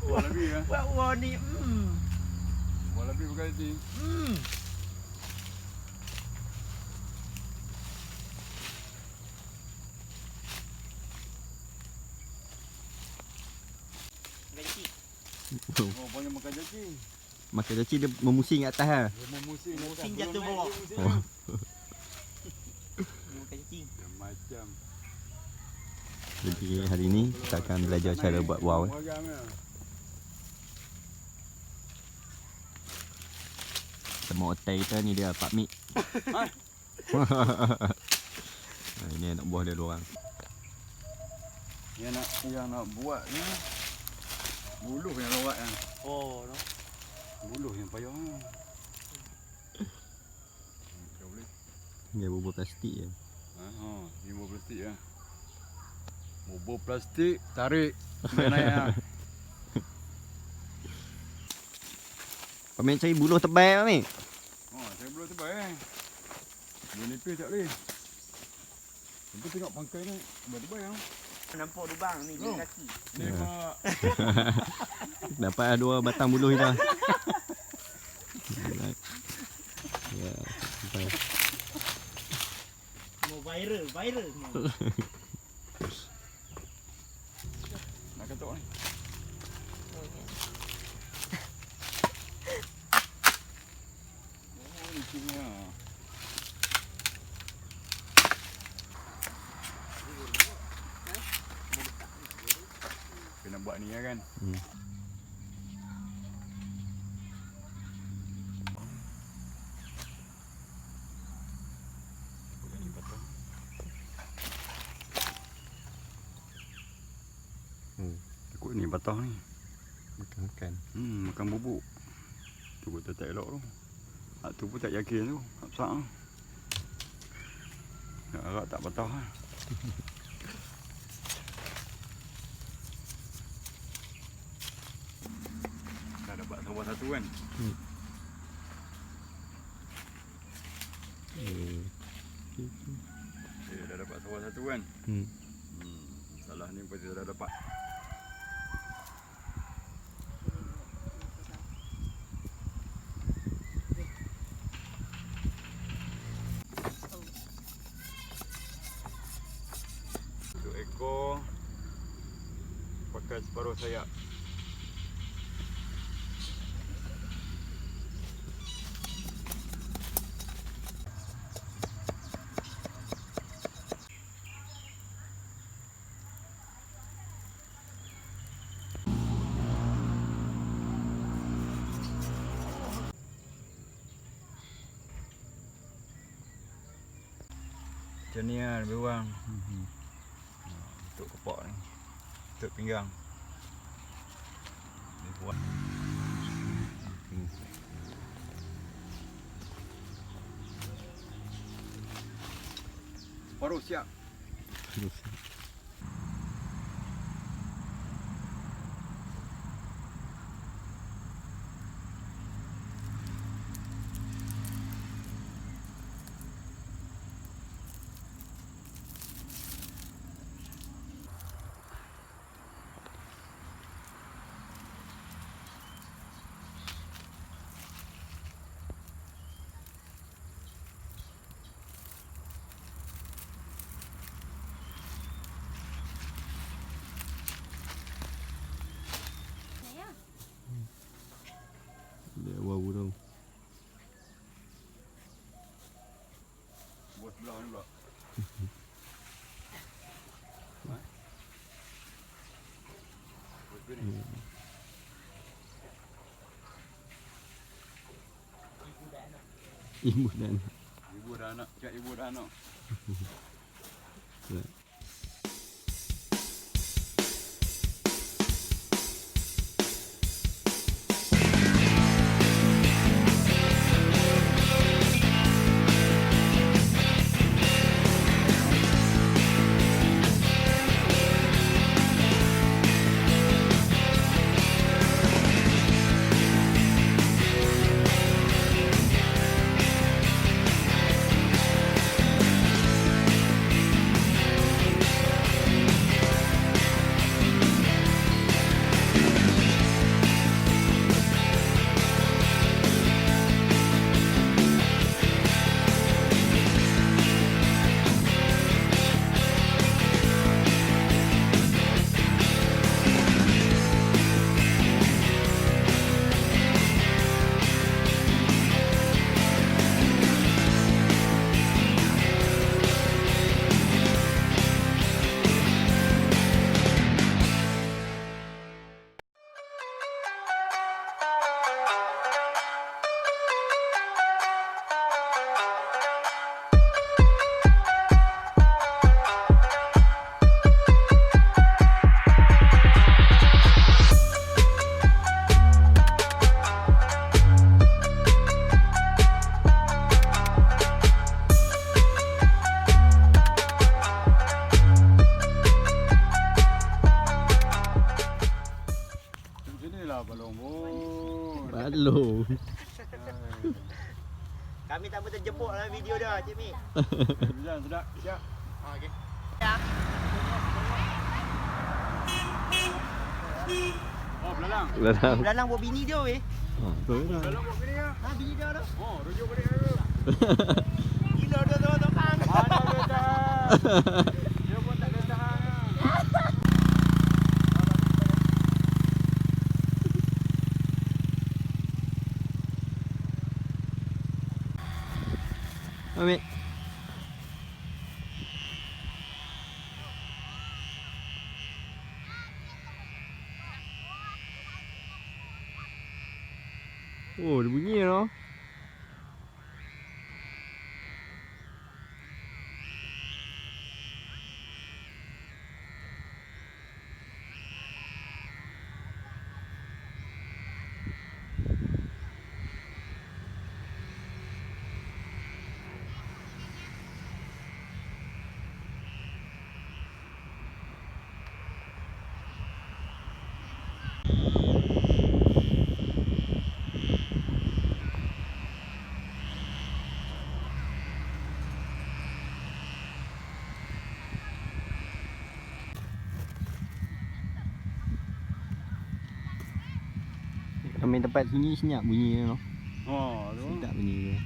Buah lebih kan? Wah ni. Buah lebih berkali. Oh, banyak makan cacing. Makan cacing dia memusing kat atas lah. Dia memusing Memusing jatuh bawah. Oh. Makan cacing. Macam. Jadi hari ni kita akan belajar cara buat wow. Temu hotel kita ni dia Pak Mik. Ini anak buah dia dua orang. Yang nak buatnya buluh yang lawak kan. Oh, no. Buluh yang payah. Dia bubur plastik je. Ni bubur plastik ya. Bubur plastik tarik dia naik ah. Pak Mik cari buluh tebal Pak Mik. Saya belum tebal Dia nipis tak boleh. Tapi tengok pangkai ni tebal ya. Nampak lubang ni di kaki. Ni mak. Dapat dua batang buluh kita. Ya, sampai. Mau viral semua. Nak ketuk ni. Oh, ni cina. Kena buat ni ya kan. Takut ni patah ni. Makan. Makan bubuk. Tu pun tak elok tu. Hak tu pun tak yakin tu. Hak besar tu. Nak harap tak patah lah. Dah dapat sawah satu kan. Dah dapat sawah satu kan. Salah ni pun dah dapat. Untuk ekor pakai separuh sayap. Macam ni lah lebih kurang. Untuk kepok ni, untuk pinggang. Ni buat. Separuh siap. Dia wow tu. Buat sebelah ni pula. Buat sebelah ni. Ibu dan Ibu dah anak, cak ibu dah anak. Kami tak boleh terjebak dalam video dia, Cik Mi. Jalan sedap. Siap. Okey. Oh, belalang. Belalang. Belalang buat bini dia weh. Betul lah. Belalang buat gini ya. Ha, bini dia tu. Oh, rujuk balik aku. Gila dia tu tukang. Ada getah. Dia pun tak boleh tahan. Ambil. Oh, dia bunyi tau. Kami tempat sini senyap bunyi dia tau. Oh, tu. Sedap bunyi dia.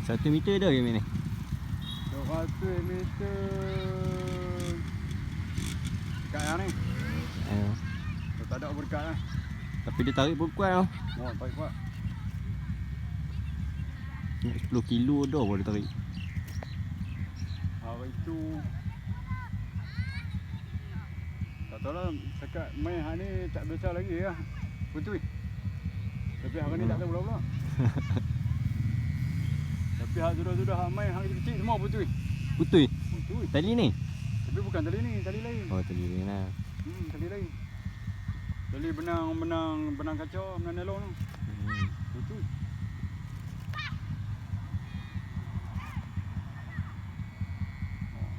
Satu meter dah kami ni. 200 meter. Dekat yang ni. Tak ada berdekat lah. Tapi dia tarik pun kuat tau. Oh, tarik kuat. Nak 10 kilo dah baru dia tarik. Hari tu tak tahu lah, sekat main hari ni tak biasa lagi lah. Betul. Tapi hari ni tak tahu pula. Tapi hari sudah main hari kecil semua betul. Putui. Betul. Tali ni? Tapi bukan tali ni, tali lain. Oh, tali lain lah. Tali lain. Tali benang kacau, benang nelon tu. Betul.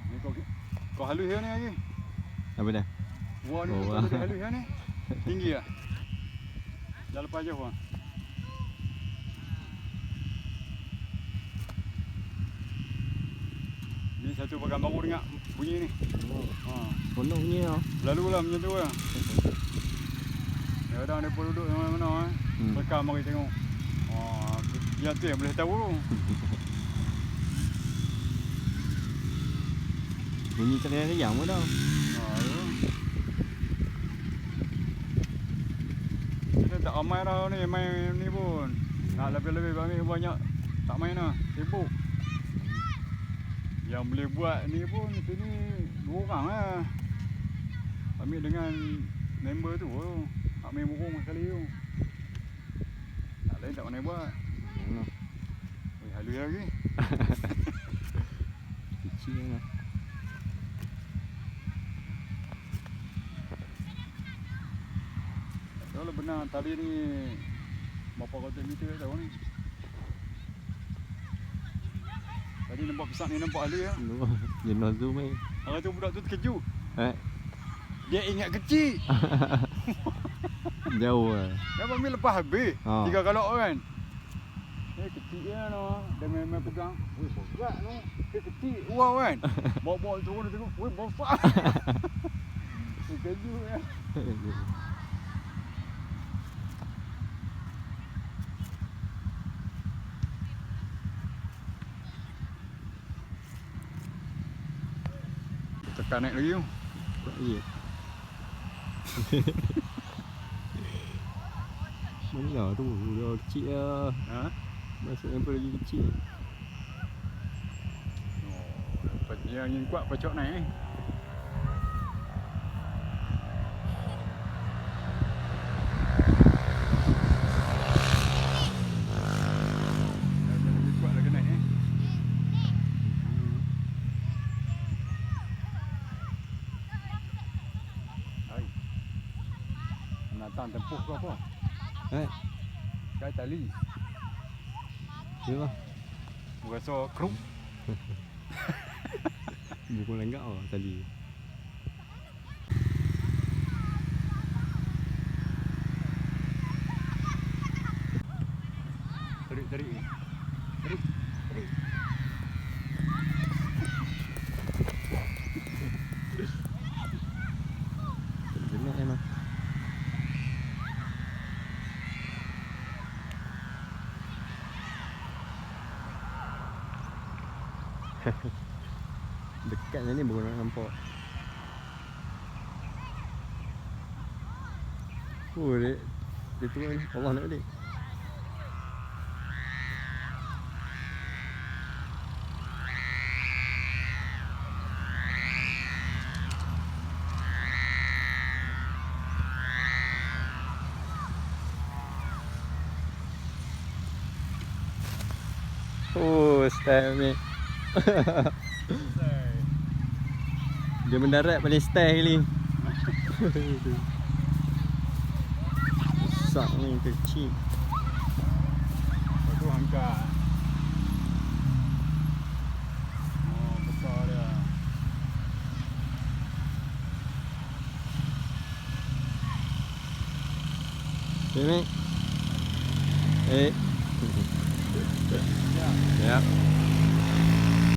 Ni kau halus dia ni lagi. Apa dah? Wah ni Oh, kau wah. lebih halus dia ni. Tinggi lah. Dah lepas jauh lah. Ni satu bagan baru dengar bunyi ni. Penuh bunyi tau. Lalu lah macam tu lah. Kadang-kadang dia pun duduk mana-mana rekam mari tengok. Yang tu yang boleh tahu tu. Bunyi teriak-teriak pun tau. Kita tak ramai dah ni main ni pun. Nak lebih-lebih banyak tak main lah. Sibuk. Yang boleh buat ni pun sini 2 orang lah. Ambil dengan member tu. Tak main burung sekali tu. Tak lain tak pandai buat. Halus lagi. Kecil lah. Kalau benar tali ni berapa kotak meter tak tahu ni. Tadi nampak pesat ni nampak halus ya. Dia nak zoom ni. Hari tu budak tu terkejut. Dia ingat kecil. Jauh lah. Dia ambil lepas habis. 3 kalok kan. Kecil dia no. Dia main pegang. Weh berat no. Dia kecil. Wow kan. Bawa-bawa turun dia tengok. Weh besar. Terkejut ya. Tekan naik lagi tu. Ya. Mana lah tu? Dah kecil lah. Masuk yang lagi kecil. Yang angin kuat pacok naik Angin kuat lagi naik Natang tempuh ke apa? Kai tali. Ya lah. Rasa keruk. Bukan lenggak lah tali. Tarik. Jenak emang. Dekatnya ni baru nak nampak. Oh, dia turun. Allah nak balik. Oh, style ni. Dia mendarat paling style ni. Besar ni kecil. Lepas tu angkat. Oh, besar dia. Sini. Eh. Ya. Ya.